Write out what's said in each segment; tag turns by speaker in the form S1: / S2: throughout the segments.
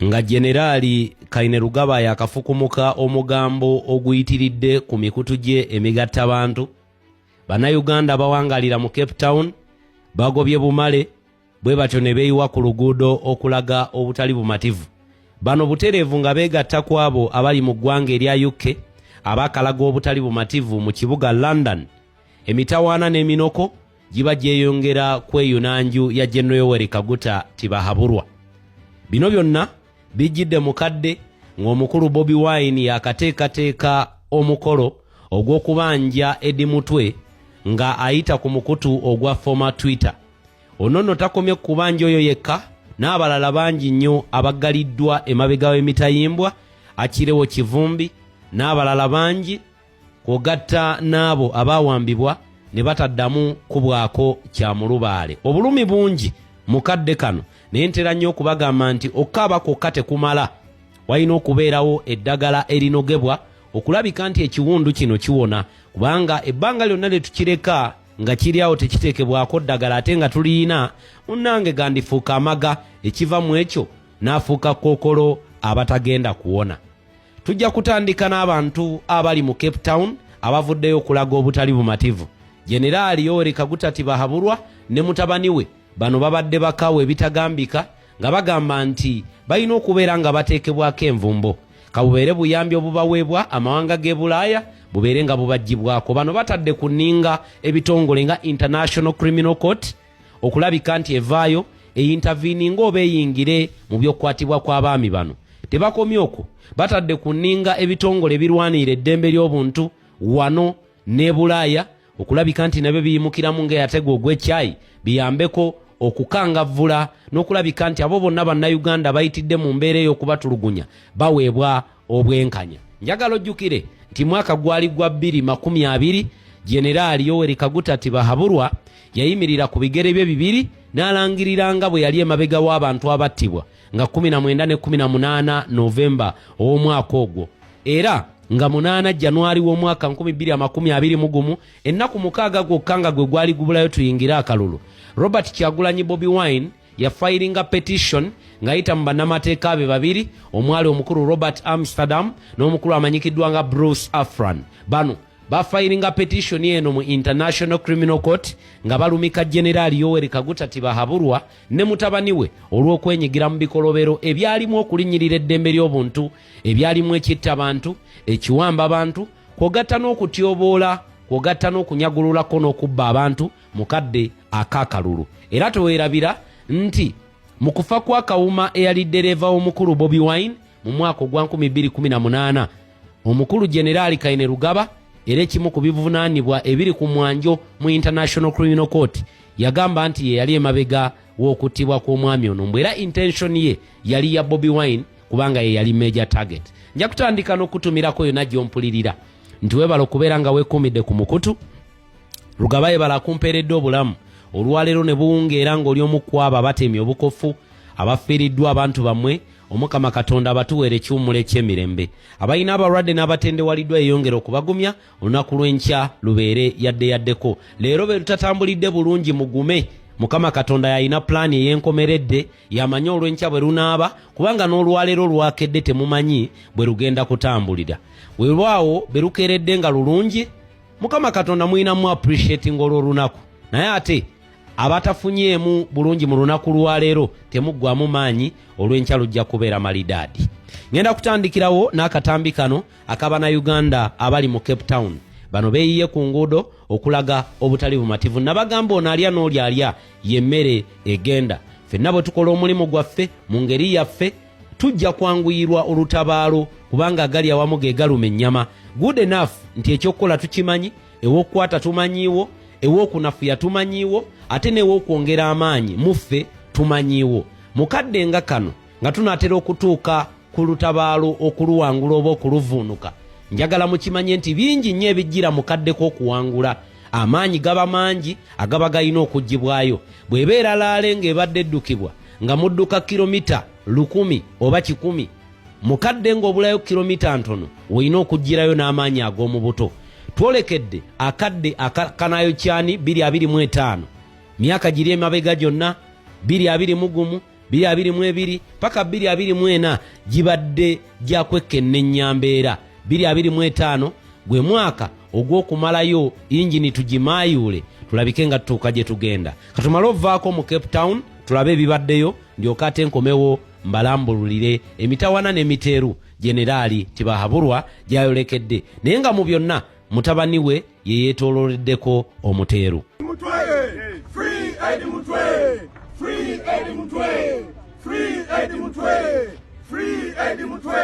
S1: nga Generali Kainerugaba yakafukumuka omugambo oguyitiridde ku mikutu gye emigatta abantu. Bannayuganda bawangalira mu Cape Town bagobye bumale bwe batyo ne beeyiwa ku luguudo okulaga obutali bumativu. Bano butereevu nga beegatta ku abo abali mu ggwanga erya UK abakalaga obutali bumativu mu kibuga London. Emitawaana n'eminoko giba gyeyongera kweyunanju ya General Yoweri Kaguta Tibahaburwa. Bino byonna bijjidde mukadde ng'omukulu Bobi Wine yakateekateeka omukolo ogw'okubanja Eddie Mutwe nga ayita ku mukutu ogwa former Twitter. Ono nno takomye ku kubanja oyo yekka, n'abalala bangi nnyo abaggaliddwa emabega w'emitayimbwa, Akirewo Kivumbi n'abalala bangi kwogatta n'abo abawambibwa ne bataddamu kubwako kya mulubaale. Obulumi bungi mukadde kano naye ntera nnyo okubagamba nti okkaaba kwokka tekumala. Walina okubeerawo eddagala erinogebwa okulabika nti ekiwundu kino kiwona, kubanga ebbanga lyonna lye tukireka nga kiri awo tekiteekebwako ddagala ate nga tuliyina, munnange gandifuuka amaga, ekiva mu ekyo n'afuuka kookolo abatagenda kuwona. Tujja kutandika n'abantu abali mu Cape Town abavuddeyo okulaga obutali bumativu. Generali Yoweri Kaguta Tibahaburwa ne mutabani we bano babadde bakawe ebitagambika nga bagamba nti balina okubeera nga bateekebwako envumbo. Kabubeere buyambi obubaweebwa amawanga g'e Bulaaya bubeere nga bubaggyibwako. Bano batadde ku nninga ebitongole nga International Criminal Court okulabika nti evaayo eyintaviininga oba eyingire mu by'okukwatibwa kw'abaami bano. Tebakomye okwo, batadde ku nninga ebitongole ebirwanira eddembe ly'obuntu wano ne Bulaaya okulabika nti nabyo biyimukiramu ng'eyategwa ogw'ekyayi biyambeko okukangavvula n'okulabika nti abo bonna bannayuganda bayitidde mu mbeera ey'okubatulugunya baweebwa obwenkanya. Njagala ojjukire nti mwaka gwali gwa 2020 Generali Yoweri Kaguta Tibahaburwa yayimirira ku bigere bye bibiri n'alangirira nga bwe yali emabega w'abantu abattibwa nga 19 ne 18 Novemba ow'omwaka ogwo, era nga 8 Januari w'omwaka 2021 ennaku 6 gwokka nga gwe gwali gubulayo tuyingira akalulu, Robert Kyagulanyi Bobi Wine yafayiringa petition ng'ayita mu bannamateeka be babiri, omwali omukulu Robert Amsterdam n'omukulu amanyikiddwa nga Bruce Afran. Bano bafayiringa petition eno mu International Criminal Court nga balumika Generali Yoweri Kaguta Tibahaburwa ne mutabani we olw'okwenyigira mu bikolobero ebyalimu okulinnyirira eddembe ly'obuntu, ebyalimu ekitta abantu, ekiwamba abantu, kwogatta n'okutyoboola, kwogatta n'okunyagululako n'okubba abantu mukadde akaakalulu. Era teweerabira nti mu kufa kwa Kawuma eyali ddereeva omukulu Bobi Wine mu mwaka ogwa 2018, omukulu Generali Kainerugaba era ekimu ku bivunaanibwa ebiri ku mwanjo mu International Criminal Court yagamba nti ye yali emabega w'okuttibwa kw'omwami ono, mbwera intention ye yali ya Bobi Wine kubanga ye yali major target. Nja kutandika n'okutumirako yonna gy'ompulirira nti weebala okubeera nga weekuumidde ku mukutu. Rugaba yebala kumpeeredde obulamu olwaleero ne buwungeera ng'oli omu ku abo abatemye obukofu abafiiriddwa abantu bammwe. Omukama Katonda abatuweere ekiwummula eky'emirembe. Abalina abalwadde n'abatendewaliddwa yeyongera okubagumya, olunaku lw'enkya lubeere yaddeyaddeko. Leero be lutatambulidde bulungi mugume. Mukama Katonda yalina pulaani ey'enkomeredde, yamanya olw'enkya bwe lunaaba, kubanga n'olwaleero lwakedde temumanyi bwe lugenda kutambulira. Weewaawo be lukeeredde nga lulungi, Mukama Katonda muyinamu appreciating olw'olunaku. Naye ate abatafunyeemu bulungi mu lunaku lwaleero temuggwamu maanyi, olw'enkya lujja kubeera malidaadi. Ngenda kutandikirawo n'akatambi kano ak'Abannayuganda abali mu Cape Town. Bano beeyiye ku nguudo okulaga obutali bumativu. Nabagamba ono alya n'oli alya y'emmere egenda. Ffenna bwe tukola omulimu gwaffe mu ngeri yaffe tujja kwanguyirwa olutabaalo, kubanga agali awamu ge galuma ennyama. Good enough nti ekyokukola tukimanyi, ew'okukwata tumanyiiwo, ew'okunafuya tumanyiiwo, ate n'ew'okwongera amaanyi muffe tumanyiiwo. Mukadde nga kano nga tunaatera okutuuka ku lutabaalo okuluwangula oba okuluvuunuka, njagala mukimanye nti bingi nnyo ebijjira mukadde k'okuwangula. Amaanyi gaba mangi agaba galina okuggibwayo. Bw'ebeera laale ng'ebadde eddukibwa nga mudduka kilomita 100 oba 100, mukadde ng'obulayo kilomita ntono olina okuggirayo n'amaanyi ag'omu buto. Twolekedde akadde akakanayo kyani 2025, myaka giri emabega gyonna 2021, 2022 paka 2024 gibadde gya kwekennenya mbeera. 2025 gwe mwaka ogw'okumalayo yingini tugimaayuule tulabike nga tutuuka gye tugenda. Katumale ovaako mu Cape Town tulabe ebibaddeyo ndyoka ate nkomewo mbalambululire emitawana n'emiteeru Generaali Tibahabulwa gyayolekedde, naye nga mu byonna mutabani we ye yeetoololeddeko omuteeru.
S2: Free Eddie Mutwe! Free Eddie Mutwe! Free Eddie Mutwe! Free Eddie Mutwe!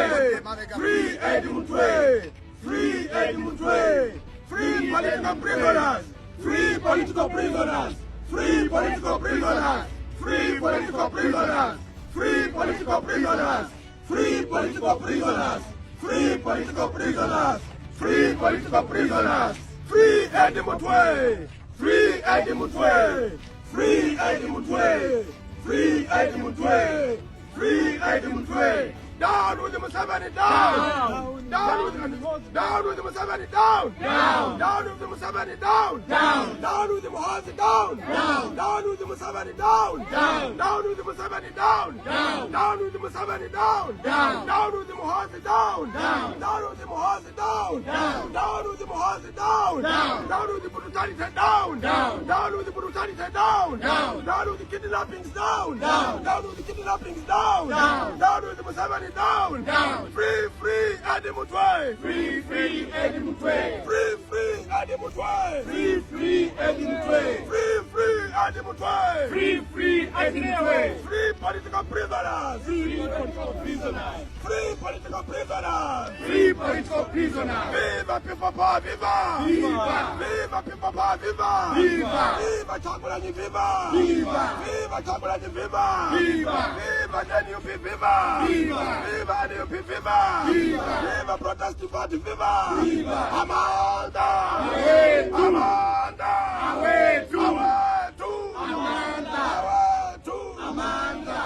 S2: Free Eddie Mutwe! Free Eddie Mutwe! Free political prisoners! Free political prisoners! Free political prisoners! Free political prisoners! Free political prisoners! Free political prisoners! Free political prisoners! Free political prisoners! Free Eddie Mutwe! Free Eddie Mutwe! Free Eddie Mutwe! Free Eddie Mutwe! Free Eddie Mutwe! Down with the Museveni, down! Down with the Museveni, down! Down with the Museveni, down! Down with the Muhoozi, down! Down with the Museveni, down! Down with the Museveni, down! Down with the Museveni, down! Down with the Muhoozi, down! Down with the Muhoozi, down! Down with the Muhoozi, down! Down with the brutality, down! Down with the brutality, down! Down with the kidnappings, down! Down with the kidnappings, down! Down with the Museveni, down! Free, free Eddie Mutwe! Free, free Eddie Mutwe! Free, free Eddie Mutwe! Free, free Eddie Mutwe! Free, free Eddie Mutwe! Free, free Eddie Mutwe! Free political prisoners! Free political prisoners! Free political prisoners! Free political prisoners! Viva people power! Viva! Viva! Viva people power! Viva! Viva! Viva Kyagulanyi! Viva! Viva! Viva Kyagulanyi! Viva! Viva! Viva NUP! Viva! Viva! Viva NUP! Viva! Viva! Viva Protest Party! Viva! Viva! Amanda! Amanda! Awetu! Awetu! Amanda! Awetu! Amanda!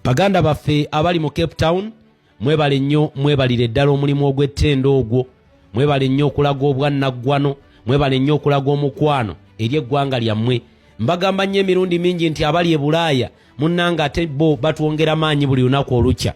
S1: Baganda baffe abali mu Cape Town mwebale nnyo, mwebalire ddala omulimu ogw'ettendo ogwo, mwebale nnyo okulaga obwannaggwano, mwebale nnyo okulaga omukwano eri eggwanga lyammwe. Mbagamba nnyo emirundi mingi nti abali e Bulaaya munnanga ate bo batwongera maanyi buli lunaku olukya,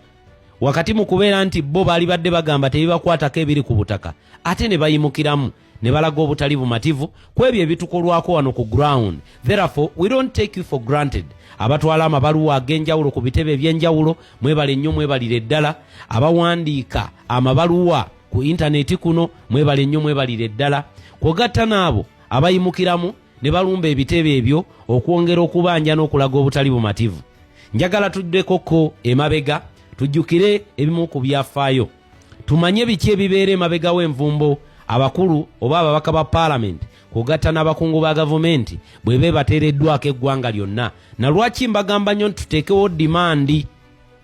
S1: wakati mu kubeera nti bo baali badde bagamba tebibakwatako ebiri ku butaka ate ne bayimukiramu ne balaga obutali bumativu ku ebyo ebitukolwako wano ku ground. Therefore we don't take you for granted. Abatwala amabaluwa ag'enjawulo ku bitebe eby'enjawulo mwebale nnyo, mwebalire ddala. Abawandiika amabaluwa ku intaneti kuno mwebale nnyo, mwebalire ddala. Kwogatta n'abo abayimukiramu ne balumba ebitebe ebyo okwongera okubanja n'okulaga obutali bumativu. Njagala tuddekoko emabega tujjukire ebimu ku byafaayo, tumanye biki ebibeera emabega w'envumbo. Abakulu oba ababaka ba parliament kugatta n'abakungu ba gavumenti bwe beebateereddwako eggwanga lyonna. Na lwaki mbagamba nnyo tuteekewo dimandi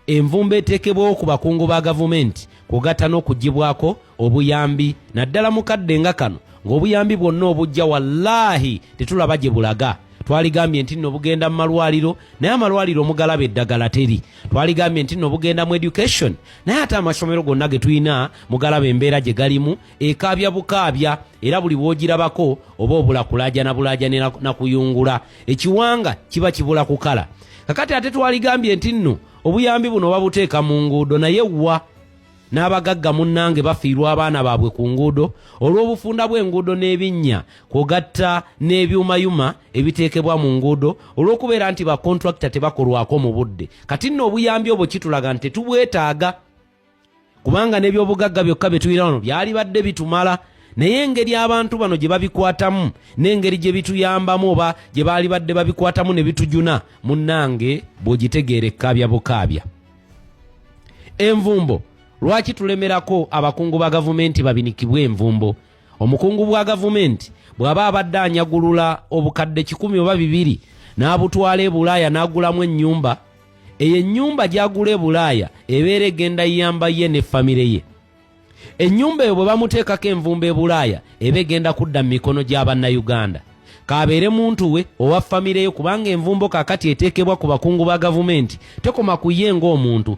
S1: envumbo eteekebwewo ku bakungu ba gavumenti kugatta n'okugibwako obuyambi, naddala mukadde nga kano ng'obuyambi bwonna obujja wallaahi tetulaba gye bulaga. Twaligambye nti nno bugenda mu malwaliro naye amalwaliro mugalaba eddagala teri. Twaligambye nti nno bugenda mu education naye ate amasomero gonna ge tulina mugalaba embeera gye galimu ekaabya bukaabya, era buli bw'ogirabako oba obula kulaaja na bulaaja na kuyungula, ekiwanga kiba kibula kukala. Kakati ate twaligambye nti nno obuyambi buno babuteeka mu nguudo, naye wa n'abagagga munnange bafiirwa abaana baabwe ku nguudo olw'obufunda bw'enguudo n'ebinnya kugatta n'ebyumayuma ebiteekebwa mu nguudo olw'okubeera nti ba contractor tebakolwako mu budde. Kati nno obuyambi obwo kitulaga nti tubwetaaga kubanga n'ebyobugagga byokka bye tuyina wano byali badde bitumala, naye engeri abantu bano gye babikwatamu n'engeri gye bituyambamu oba gye baali badde babikwatamu ne bitujuna munnange bw'ogitegeera ekkaabya bukaabya. Envumbo lwaki tulemerako abakungu ba gavumenti babinikibwe envumbo? Omukungu bwa gavumenti bw'aba abadde anyagulula obukadde 100 oba 200 n'abutwala e Bulaaya n'agulamu ennyumba, eyo ennyumba gy'agula e Bulaaya ebeera egenda yamba ye ne famire ye. Ennyumba eyo bwe bamuteekako envumbo e Bulaaya eba egenda kudda mu mikono gy'Abannayuganda. Kabeere muntu we owa famire ye, kubanga envumbo kakati eteekebwa ku bakungu ba gavumenti tekoma ku ye ng'omuntu.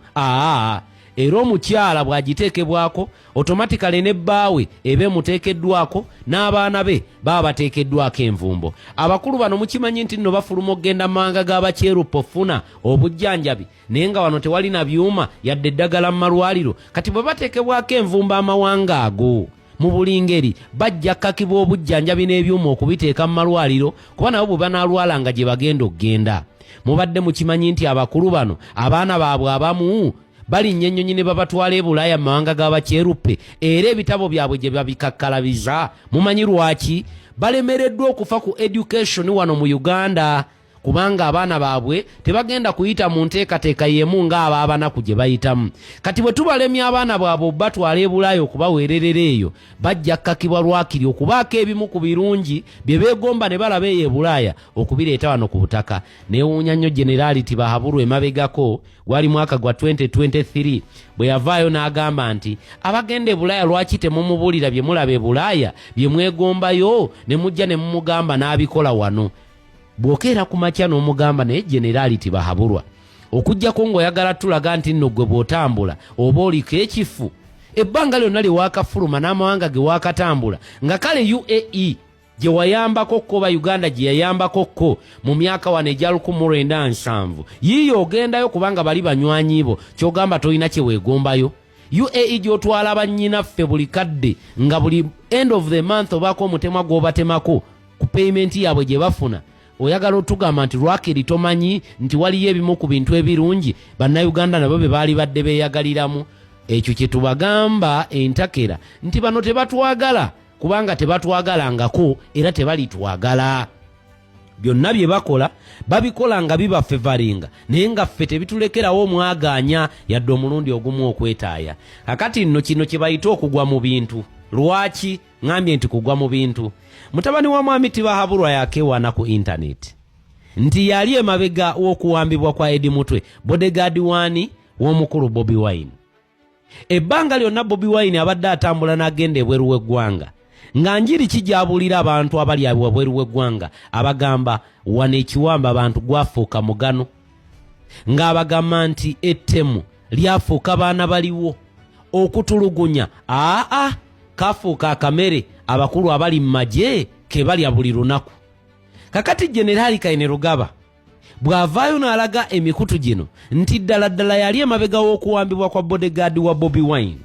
S1: era omukyala bw'agiteekebwako automatically ne bbaawe ebe muteekeddwako n'abaana be baba bateekeddwako envumbo. Abakulu bano mukimanyi nti nno bafuluma okgenda mawanga g'abakyeruppe ofuna obujjanjabi naye nga wano tewali na byuma yadde eddagala mu malwaliro. Kati bwe bateekebwako envumbo amawanga ago mu buli ngeri bajja kkakibwa obujjanjabi n'ebyuma okubiteeka mu malwaliro kuba nabo bwe banaalwala nga gye bagenda okgenda. Mubadde mukimanyi nti abakulu bano abaana baabwe abamu balinnya ennyonyi ne babatwala e Bulaaya mu mawanga g'abakyeruppe era ebitabo byabwe gye babikakkalabiza. Mumanyi lwaki? Balemereddwa okufa ku education wano mu Uganda kubanga abaana baabwe tebagenda kuyita mu nteekateeka y'emu ng'abaabanaku gye bayitamu. Kati bwe tubalemya abaana baabwe batwala e Bulaaya okubaweererera eyo bajja kkakibwa lwakiri okubaako ebimu ku birungi bye beegomba ne balaba eyo e Bulaaya okubireeta wano ku butaka. Neewuunya nnyo Generality Bahaburwa emabegako wali mwaka gwa 2023 bwe yavaayo n'agamba nti abagenda e Bulaaya lwaki temumubuulira bye mulaba e Bulaaya bye mwegombayo ne mujja ne mumugamba n'abikola wano. Bw'okeera ku makya n'omugamba naye Generality Bahaburwa okujjako ng'oyagala tulaga nti nno gwe bw'otambula oba oliko ekifu ebbanga lyonna lye waakafuluma n'amawanga ge waakatambula nga kale UAE gye wayambako kko oba Uganda gye yayambako kko mu myaka wano egya 1970 yiiyo ogendayo kubanga bali banywanyi bo ky'ogamba tolina kye weegombayo. UAE gy'otwala bannyinaffe buli kadde nga buli end of the month obaako omutemwa gw'obatemako ku payment yaabwe gye bafuna. Oyagala otugamba nti lwakiri tomanyi nti waliyo ebimu ku bintu ebirungi bannayuganda nabo be baali badde beeyagaliramu. Ekyo kye tubagamba entakera nti bano tebatwagala kubanga tebatwagalangako era tebalitwagala. Byonna bye bakola babikola nga biba favoringa naye nga ffe tebitulekerawo omwagaanya yadde omulundi ogumu okwetaaya. Kakati nno kino kye bayita okugwa mu bintu. Lwaki ngambye nti kugwa mu bintu? Mutabani wa Mwami Bahaburwa yakeewana ku internet nti yali emabega w'okuwambibwa kwa Eddie Mutwe bodyguard wani w'omukulu Bobi Wine. Ebbanga lyonna Bobi Wine abadde atambula n'agenda ebweru w'eggwanga nga njiri kijabulira abantu abali ebweru w'eggwanga abagamba wano ekiwamba abantu gwafuuka mugano ng'abagamba nti ettemu lyafuuka baana baliwo okutulugunya kafuuka akamere abakulu abali mu magye ke balya buli lunaku. Kakati Generali Kainerugaba bw'avaayo n'alaga emikutu gino nti ddala yali emabega w'okuwambibwa kwa bodyguard wa Bobi Wine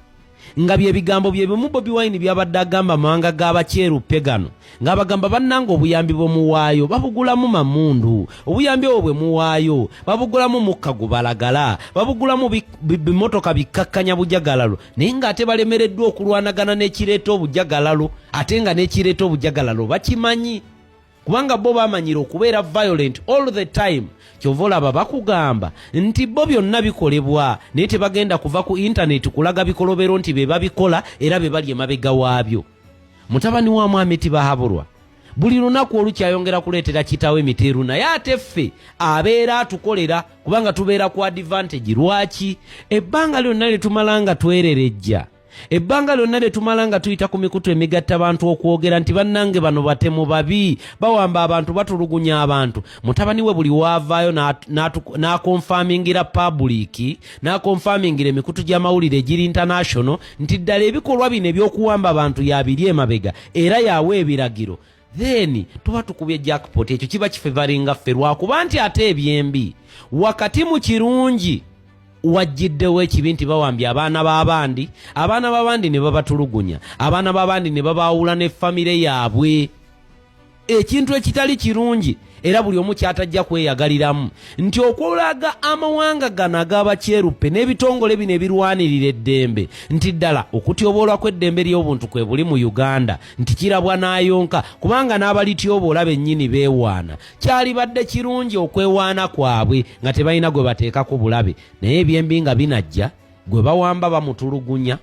S1: nga bye bigambo bye bimu Bobi Wine byabadde agamba mawanga g'abakyeruppe gano ng'abagamba bannanga obuyambi bwe muwaayo babugulamu mamundu, obuyambi obwo bwe muwaayo babugulamu mukka gubalagala, babugulamu bimotoka bikkakkanya bujagalalo naye ng'ate balemereddwa okulwanagana n'ekireeta obujagalalo ate nga n'ekireeta obujagalalo bakimanyi kubanga bo bamanyira okubeera violent all the time. Kyova olaba bakugamba nti bo byonna bikolebwa naye tebagenda kuva ku internet kulaga bikolobero nti be babikola era be bali emabega waabyo. Mutabani wa Mwami Bahaburwa buli lunaku olukyayongera kuleetera kitaawe emiteeru naye ate ffe abeera atukolera kubanga tubeera ku advantage. Lwaki? Ebbanga lyonna lye tumala nga twererejja, ebbanga lyonna lye tumala nga tuyita ku mikutu emigatta abantu okwogera nti bannange bano batemu babi bawamba abantu batulugunya abantu. Mutabani we buli waavaayo n'akonfamingira public n'akonfamingira emikutu gy'amawulire egiri international nti ddala ebikolwa bino eby'okuwamba abantu yabiri emabega era yawe ebiragiro, then tuba tukubye jackpot. Ekyo kiba kifevaringa ffe lwakuba nti ate ebyembi wakati mu kirungi wajjiddewo ekibi nti bawambye abaana b'abandi ne babatulugunya, abaana b'abandi ne babaawula ne famire yaabwe. Ekintu ekitali kirungi era buli omu kyatajja kweyagaliramu nti okulaga amawanga gano ag'abakyeruppe n'ebitongole bino ebirwanirira eddembe nti ddala okutyoboolwa kw'eddembe ly'obuntu kwe buli mu Uganda nti kirabwa n'ayonka kubanga n'abalityoboola bennyini beewaana. Kyali badde kirungi okwewaana kwabwe nga tebalina gwe bateekako bulabe naye ebyembi nga binajja gwe bawamba bamutulugunya.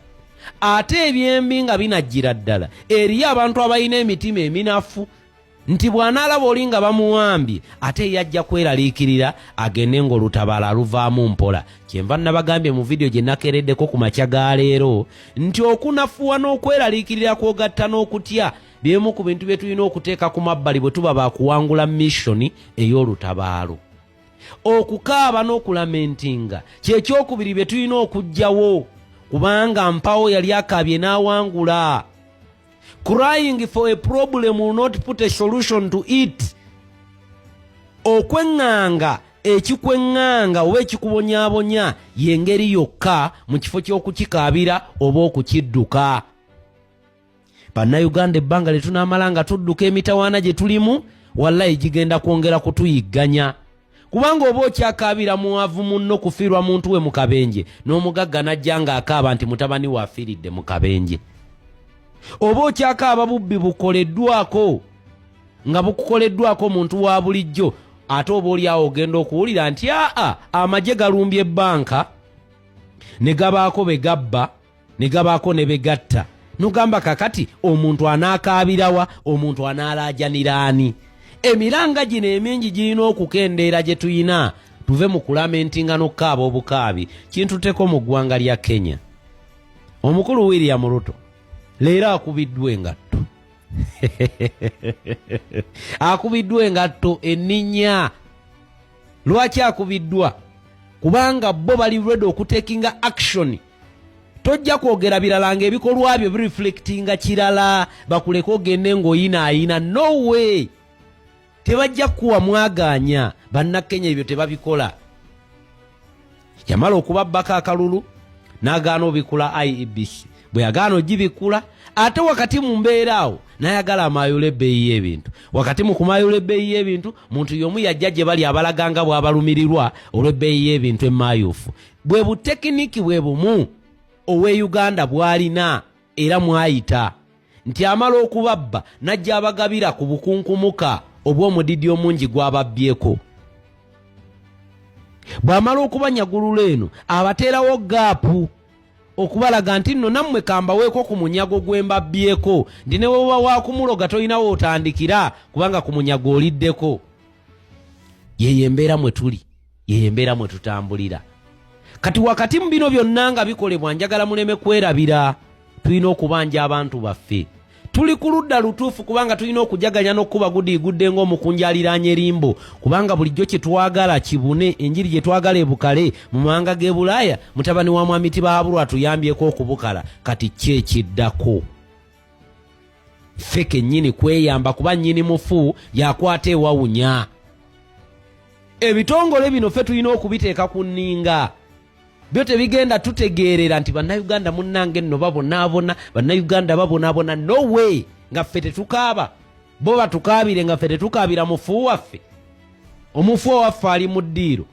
S1: Ate ebyembi nga binajjira ddala eriyo abantu abalina emitima eminafu nti bw'anaalaba oli nga bamuwambye ate yajja kweraliikirira agende ng'olutabaala luvaamu mpola. Kyenva nabagambye mu vidiyo gye nakereddeko ku makya ga leero nti okunafuwa n'okweraliikirira kwogatta n'okutya byemu ku bintu bye tulina okuteeka ku mabbali bwe tuba baakuwangula missoni ey'olutabaalo. okukaaba n'okulamentinga kyekyokubiri bye tulina okugyawo kubanga mpawo yali akaabye n'awangula. Crying for a problem will not put a solution to it. Okweŋŋanga ekikweŋŋanga oba ekikubonyaabonya y'engeri yokka mu kifo ky'okukikaabira oba okukidduka. Bannayuganda ebbanga lye tunaamala nga tudduka emitawaana gye tulimu wallahi gigenda kwongera kutuyigganya. Kubanga oba okyakaabira muwavu munno kufiirwa muntu we mu kabenje n'omugagga n'ajja ng'akaaba nti mutabani we afiiridde mu kabenje. Oba okyakaaba bubbi bukoleddwako nga bukukoleddwako muntu wa bulijjo ate oba oli awo ogenda okuwulira nti amagye galumbye ebbanka ne gabaako be gabba ne gabaako ne be gatta. Nogamba kakati omuntu anaakaabirawa, omuntu anaalaajanira ani? Emiranga gino emingi girina okukendeera gye tuyina tuve mu kulamentinga n'okukaaba obukaabi. Kintuteko mu ggwanga lya Kenya. Omukulu William Ruto leero akubiddwa engatto. Akubiddwa engatto enninya. Lwaki akubiddwa? Kubanga bo bali ready okutekinga action. Tojja kwogera birala ng'ebikolwa byo bireflectinga kirala bakuleka ogende ng'oyinaayina. No way. Tebajja kuwa mwaganya. Bannakenya ebyo tebabikola. Yamala okubabbako akalulu n'agaana obikula IEBC. Bwe yagaana ogibikula ate wakati mu mbeera awo n'ayagala amayula ebbeeyi y'ebintu. Wakati mu kumayula ebbeeyi y'ebintu muntu y'omu yajja gye bali abalaganga bw'abalumirirwa olw'ebbeeyi y'ebintu emayufu. Bwe butekiniki bwe bumu owe Uganda bwalina era mwayita nti amala okubabba najja abagabira ku bukunkumuka obw'omudidi omungi gw'ababbyeko. Bw'amala okubanyagulula eno abateerawo gaapu okubalaga nti nno nammwe kambaweeko ku munyago gwe mbabbyeko ndi ne woba wakumuloga tolinawo otandikira kubanga ku munyago oliddeko. Yeyo embeera mwe tuli, yeyo embeera mwe tutambulira. Kati wakati mu bino byonna nga bikolebwa njagala muleme kwerabira. Tulina okubanja abantu baffe. Tuli ku ludda lutuufu kubanga tulina okujaganya n'okkuba gudiigudde ng'omukunjaliraanye limbo kubanga bulijjo kye twagala kibune enjiri gye twagala ebukale mu mawanga g'e Bulaaya mutabani wa mwami Tibahabulwa atuyambyeko okubukala. Kati kyekiddako ffe kennyini kweyamba kuba nnyini mufu yakwata ewawunya. Ebitongole bino ffe tulina okubiteeka ku nninga. Byo tebigenda tutegeerera nti bannayuganda munnange nno babonaabona, bannayuganda babonaabona. No way nga ffe tetukaaba. Bo batukaabire nga ffe tetukaabira mufu waffe. Omufu waffe ali mu ddiiro.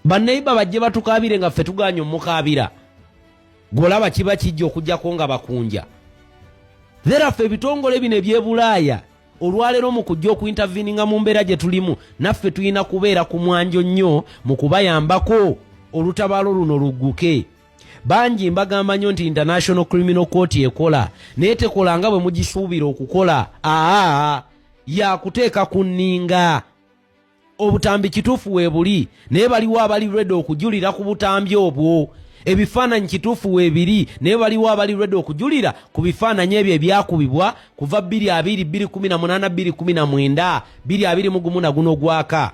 S1: Bannayibba bajje batukaabire nga ffe tuganye omukaabira. Golaba kiba kijja okugjako nga bakunja. Era ffe ebitongole bino eby'e Bulaaya olwaleero mu kujja okuinterveninga mu mbeera gye tulimu naffe tulina kubeera ku mwanjo nnyo mu kubayambako olutabaalo luno lugguke. Bangi mbagamba nnyo nti International Criminal Court ekola naye tekola nga bwe mugisuubira okukola. Yakuteeka ku nninga. Obutambi kituufu weebuli naye baliwo abali ready okujulira ku butambi obwo. Ebifaananyi kituufu weebiri naye baliwo abali ready okujulira ku bifaananyi ebyo ebyakubibwa kuva 2020, 2018, 2019, 2021 na guno gwaka.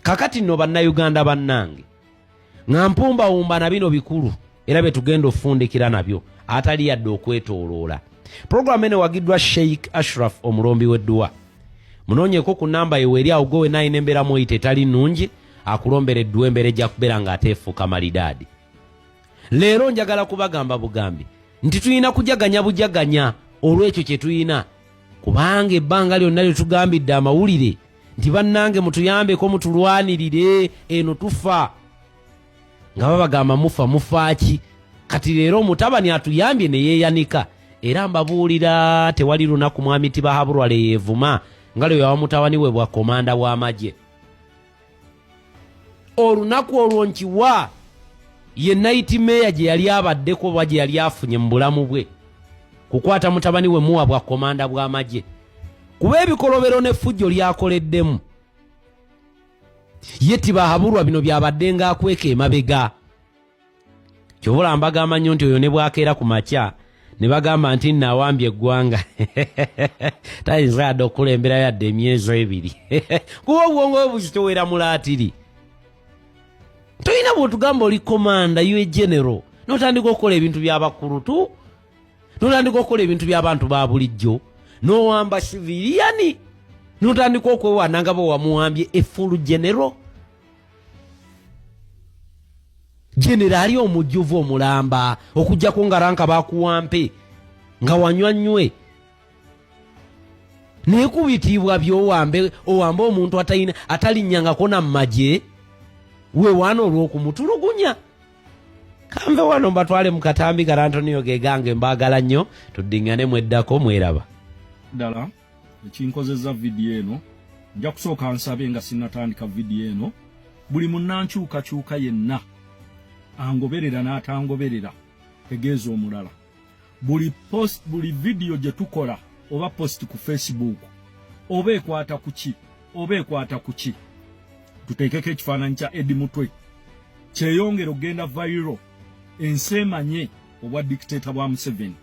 S1: Kakati nno bannayuganda bannange nga mpumbawumba na bino bikulu era bye tugenda okufundikira nabyo atali yadde okwetooloola. Programu eno wagiddwa Sheikh Ashraf omulombi w'edduwa. Munoonyeko ku namba yewe eri awo gwe naayina embeera moyite etali nnungi akulombera edduwa embeera ejja kubeera ng'ateefuuka malidaadi. Leero njagala kubagamba bugambi nti tulina kujaganya bujaganya olw'ekyo kye tulina kubanga ebbanga lyonna lye tugambidde amawulire nti bannange mutuyambeko mutulwanirire eno tufa nga babagamba mufa ki. Kati leero omutabani atuyambye ne yeeyanika era mbabuulira tewali lunaku mwami Tibahabulwa le yeevuma nga lwe yawa mutabani we bwa komanda w'amagye. Olunaku olwo nkiwa ye night mayor gye yali abaddeko oba gye yali afunye mu bulamu bwe kukwata mutabani we muwa bwa komanda bw'amagye kuba ebikolobero n'effujjo lyakoleddemu. Ye Tibahabulwa bino byabadde ng'akweka emabega. Kyobula mbagamba nnyo nti oyo ne bwakeera ku makya ne bagamba nti nawambye eggwanga tayinza adde okulembera yadde emyezi ebiri kuba obwongo buzitowera mulaatiri toyina bwotugamba oli komanda you general notandika okukola ebintu by'abakulu tu notandika okukola ebintu by'abantu ba bulijjo nowamba civiliani notandika okwewaana nga bwewamuwambye efulu general generali omujjuvu omulamba okujjako nga ranka bakuwampe nga wanywanywe nekubitiibwa byowambe owambe omuntu atalinnyangako nammaje wewaana olw'okumutulugunya kambe wano mbatwale mu katambi kala Antonio gegange mbaagala nnyo tuddiŋŋane mweddako mweraba
S3: ddala ekinkozeza vidiyo eno nja kusooka nsabe nga sinnatandika vidiyo eno buli munnankyukakyuka yenna angoberera n'atangoberera tegeeza omulala buli vidiyo gye tukola oba post ku Facebook oba ekwata ku ki tuteekeko ekifaananyi kya Eddie Mutwe kyeyongera ogenda viral ensi emanye obwa dictator bwa Museveni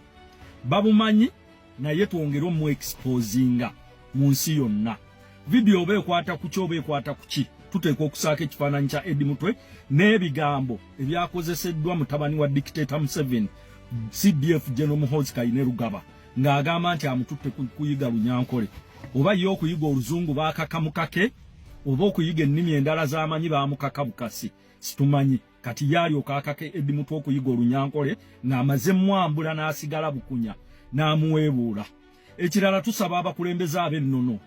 S3: babumanyi naye twongere omu exposinga mu nsi yonna vidiyo oba ekwata ku ki tuteeka okusaako ekifaananyi kya Eddie Mutwe n'ebigambo ebyakozeseddwa mutabani wa dictator Museveni CDF General Muhoozi Kainerugaba ng'agamba nti amututte kuyiga Lunyankole oba ye okuyiga oluzungu baakakamukake oba okuyiga ennimi endala z'amanyi baamukaka bukasi situmanyi kati yalyoka akake Eddie Mutwe okuyiga Olunyankole ng'amaze mwambula n'asigala bukunya n'amuweebuula. Ekirala tusaba abakulembeze ab'ennono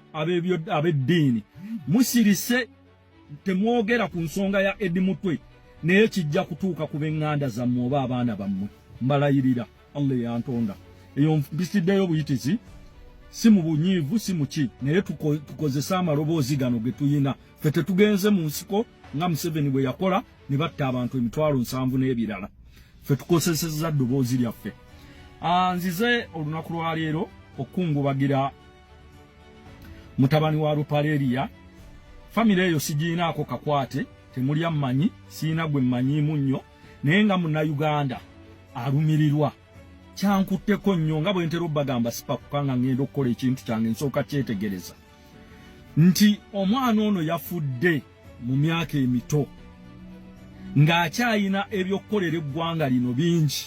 S3: ab'eddiini musirise temwogera ku nsonga ya Eddie Mutwe naye kijja kutuuka ku b'eŋŋanda zammwe oba abaana bammwe mbalayirira Allah yantonda eyo mbisiddeyo buyitizi si mu bunyiivu si mu ki naye tukozesa amaloboozi gano ge tuyina ffe tetugenze mu nsiko nga Museveni bwe yakola ne batta abantu 7,000 n'ebirala ffe tukozesezza ddoboozi lyaffe. Nzize olunaku lwa leero okungubagira mutabani wa Lupaleria famire eyo sigiinaako kakwate temuli ammanyi siina gwe mmanyiimu nnyo naye nga Munnayuganda alumirirwa kyankutteko nnyo nga bwe ntera obbagamba sipakukanga ngenda okukola ekintu kyange nsooka kyetegereza nti omwana ono yafudde mu myaka emito ng'akyayina ebyokukolera eggwanga lino bingi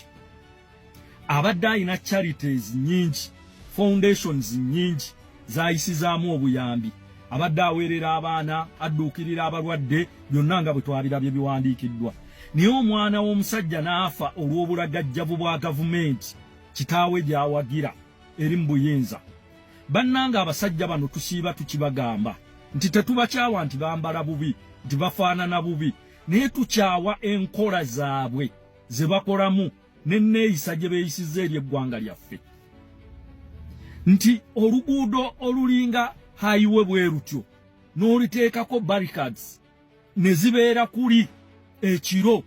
S3: abadde ayina charities nyingi foundations nyingi zayisizaamu obuyambi abadde aweerera abaana adduukirira abalwadde byonna nga bwe twabirabye biwandiikiddwa naye omwana w'omusajja n'afa olw'obulagajjavu bwa gavumenti kitaawe gy'awagira eri mu buyinza. Bannanga abasajja bano tusiiba tukibagamba nti tetubakyawa nti bambala bubi nti bafaanana bubi naye tukyawa enkola zaabwe ze bakolamu n'enneeyisa gye beeyisizza eri eggwanga lyaffe nti oluguudo olulinga hayiwe bwe rutyo n'oliteekako barricades ne zibeera kuli ekiro.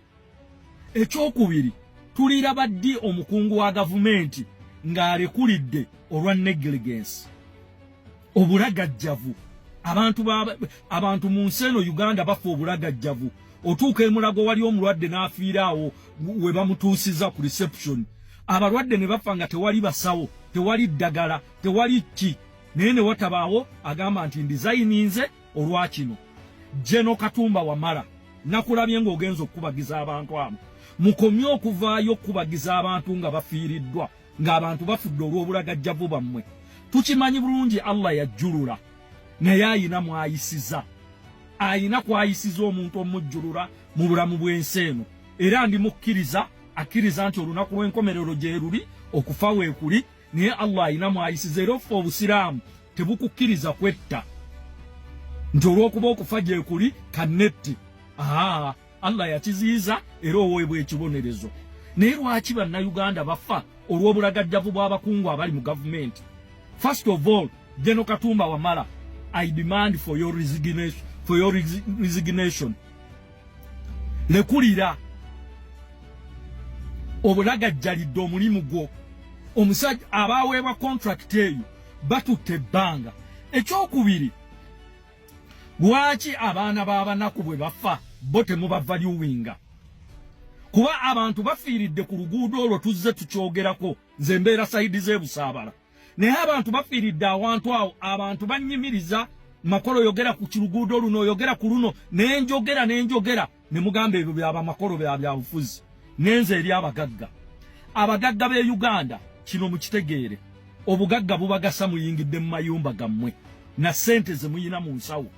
S3: Ekyokubiri tuliraba ddi omukungu wa gavumenti ng'alekulidde olwa negligence obulagajjavu abantu mu nsi eno Uganda bafa obulagajjavu otuuka emulago wali omulwadde n'afiiraawo we bamutuusiza ku reception abalwadde ne bafa nga tewali basawo tewali ddagala tewali ki naye ne watabaawo agamba nti ndizayininze olwa kino. Jeno Katumba Wamala nakulabye ng'ogenza okubagiza abantu abo mukomye okuvaayo okubagiza abantu nga bafiiriddwa ng'abantu bafudde olw'obulagajjavu bammwe. Tukimanyi bulungi Allah yajjulula naye ayina mwayisiza ayina kwayisiza omuntu omujjulula mu bulamu bw'ensi eno era ndimukkiriza akkiriza nti olunaku lw'enkomerero gye luli okufa weekuli naye Allah ayina mwayisiza era offe obusiraamu tebukukkiriza kwetta nti olw'okuba okufa gye kuli kannetti. Allah yakiziyiza era oweebwa ekibonerezo. Naye lwaki bannayuganda bafa olw'obulagajjavu bw'abakungu abali mu gavumenti? First of all, Jeno Katumba Wamala, I demand for your resignation. Lekulira obulagajjalidde omulimu gwo. Omusajja abaaweebwa contract eyo batutte ebbanga. Ekyokubiri, lwaki abaana b'abanaku bwe bafa bo temubavaluwinga? kuba abantu bafiiridde ku luguudo olwo tuzze tukyogerako nze mbeera sayidi z'ebusaabala naye abantu bafiiridde awantu awo abantu bannyimiriza makolo yogera ku kiruguudo luno yogera ku luno nenjogera ne mugamba ebyo byaba makolo bya bufuzi nenze eri abagagga b'e Uganda kino mukitegeere obugagga bubagasa muyingidde mu mayumba gammwe na sente ze muyina mu nsawo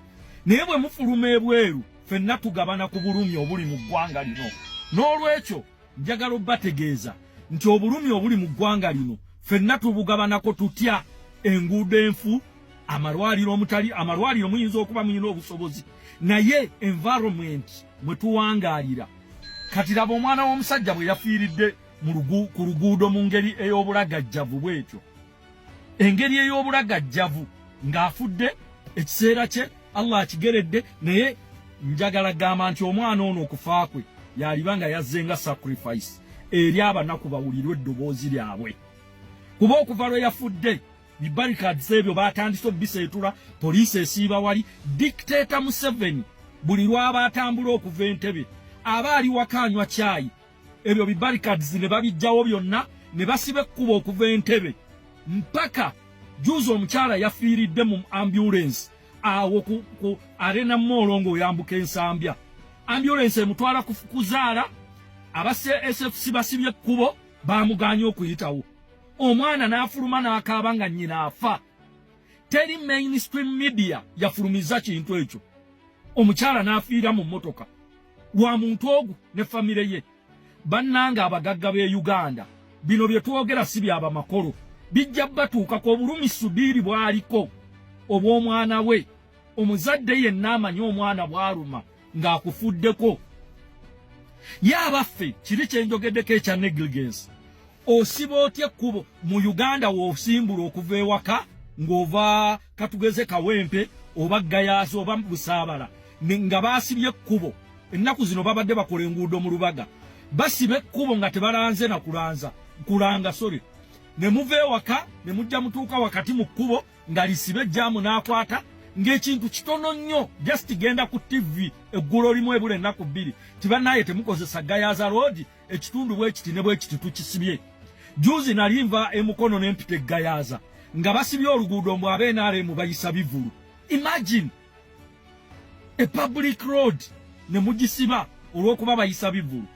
S3: naye bwe mufuluma ebweru ffenna tugabana ku bulumi obuli mu ggwanga lino n'olwekyo njagala obbategeeza nti obulumi obuli mu ggwanga lino ffenna tubugabanako tutya enguudo enfu amalwaliro muyinza okuba muyina obusobozi naye environment mwe tuwangaalira kati laba omwana w'omusajja bwe yafiiridde ku luguudo mu ngeri ey'obulagajjavu bwetyo engeri ey'obulagajjavu ng'afudde ekiseera kye Allah akigeredde naye njagala gamba nti omwana ono okufa kwe yaliba nga yazzenga sacrifice eri abanaku bawulirwe eddoboozi lyabwe kuba okuva lwe yafudde barricades ebyo batandise obiseetula poliisi esiiba wali dictator Museveni buli lwaba atambula okuva Entebbe aba ali wakanywa caayi ebyo barricades ne babijjawo byonna ne basiba ekkubo okuva Entebbe mpaka juzi omukyala yafiiridde mu ambulance awo ku Arena Mall ng'oyambuka Ensambya ambulance emutwala kuzaala abase SFC basibye ekkubo bamuganya okuyitawo omwana n'afuluma n'akaaba nga nnyina afa teri mainstream media yafulumiza kintu ekyo omukyala n'afiira mu mmotoka lwa muntu ogu ne famire ye bannanga abagagga b'e Uganda bino bye twogera si byaba makolo bijja batuukako obulumi Subiiri bw'aliko obw'omwana we omuzadde yenna amanyi omwana bw'aluma ng'akufuddeko yabaffe kiri kyenjogeddeko ekya negligence osiba otya ekkubo mu Uganda w'osimbula okuva ewaka ng'ova katugeze Kawempe oba Gayaasa oba Busaabala nga baasibye ekkubo ennaku zino babadde bakola enguudo mu Lubaga basiba ekkubo nga tebalanze na kulanga ne muva ewaka ne mujja mutuuka wakati mu kkubo nga lisibe ejjaamu n'akwata ng'ekintu kitono nnyo just genda ku TV eggulo limu ebula ennaku bbiri tibannaye temukozesa Gayaza Road ekitundu bwekiti ne bwekiti tukisibye juzi nali nva emukono n'empita Gayaza nga basibye oluguudo mbw ab'NRM bayisa bivulu imagine a public road ne mugisiba olw'okuba bayisa bivulu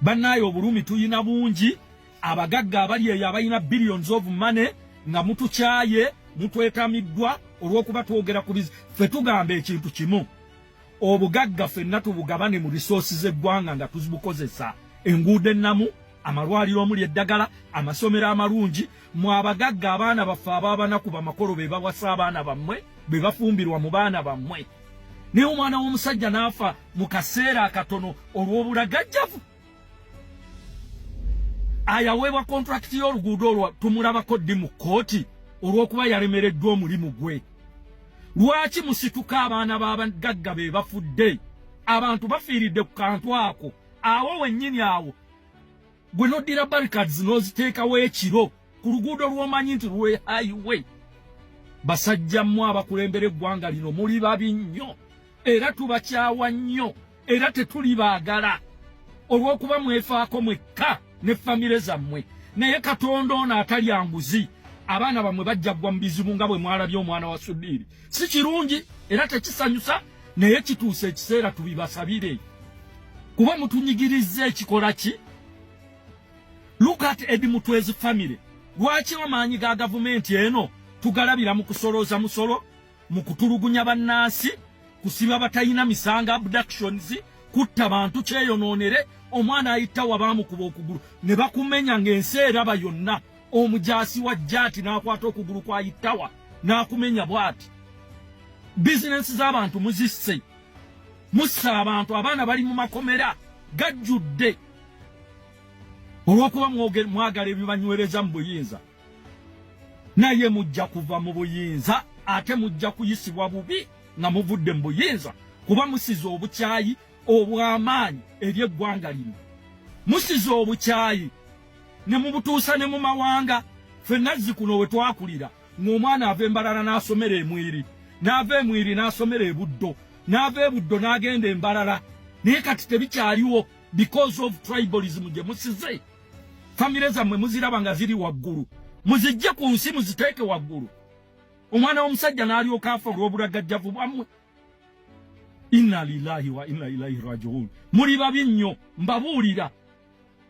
S3: bannaye obulumi tuyina bungi abagagga abali eyo abalina billions of money nga mutukyaye mutwetamiddwa olw'okuba twogera ku ffe tugamba ekintu kimu obugagga ffenna tubugabane mu resources z'eggwanga nga tuzibukozesa enguudo ennamu amalwaliro omuli eddagala amasomero amalungi mu abagagga abaana baffe abaabanaku bamakolo be bawasa abaana bammwe be bafumbirwa mu baana bammwe naye omwana w'omusajja n'afa mu kaseera akatono olw'obulagajjavu ayaweebwa kontrakiti y'oluguudo olwo tumulabako ddi mu kkooti olw'okuba yalemereddwa omulimu gwe lwaki musituka abaana b'abagagga be bafudde abantu bafiiridde ku kantu ako awo wennyini awo gwe noddira barricades n'oziteekawo ekiro ku luguudo lw'omanyi nti lwe highway basajja mmwe abakulembera eggwanga lino muli babi nnyo era tubakyawa nnyo era tetulibaagala olw'okuba mwefaako mwekka ne famire zammwe naye Katonda ono atalya nguzi abaana bamwe bajjagwa mu bizibu nga bwe mwalabye omwana wa Subiiri si kirungi era tekisanyusa naye kituuse ekiseera tubibasabire kuba mutunyigirizza ekikola ki look at Eddie Mutwezi family lwaki amaanyi ga gavumenti eno tugalabira mu kusolooza musolo mu kutulugunya bannansi kusiba batalina misanga abductions kutta bantu kyeyonoonere omwana ayitawa baamukuba okugulu ne bakumenya ng'ensi eraba yonna omujaasi wa jaati n'akwata okugulu kwayitawa n'akumenya bw'ati bizinensi z'abantu muzisse mussa abantu abaana bali mu makomera gajjudde olw'okuba mwagala ebibanywereza mu buyinza naye mujja kuva mu buyinza ate mujja kuyisibwa bubi nga muvudde mu buyinza kuba musize obukyayi obw'amaanyi eri eggwanga lino musize obukyayi ne mubutuusa ne mu mawanga ffenna Zikuno we twakulira ng'omwana ava Embalala n'asomera Emwiri n'ava Emwiri n'asomera Ebuddo n'ava Ebuddo n'agenda Embalala naye kati tebikyaliwo because of tribalism je musize. Family zammwe muziraba nga ziri waggulu. Muzijje ku nsi muziteeke waggulu. Omwana omusajja n'alyoka afa olw'obulagajjavu bwammwe. Inna lillahi wa inna ilaihi raji'un. Muri babi nnyo mbabuulira.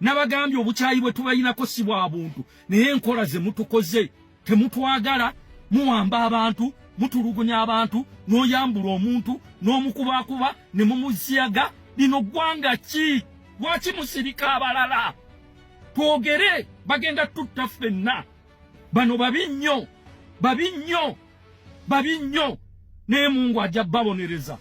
S3: Nabagambye obukyayi bwe tubayinako si bwa buntu. Naye enkola ze mutukoze temutwagala, muwamba abantu, mutulugunya abantu, n'oyambula omuntu, n'omukubakuba, ne mumuziyaga. Lino ggwanga ki? Lwaki musirika abalala? Twogere bagenda tutta ffenna. Bano babi nnyo, babi nnyo, babi nnyo. Naye Mungu ajja babonereza.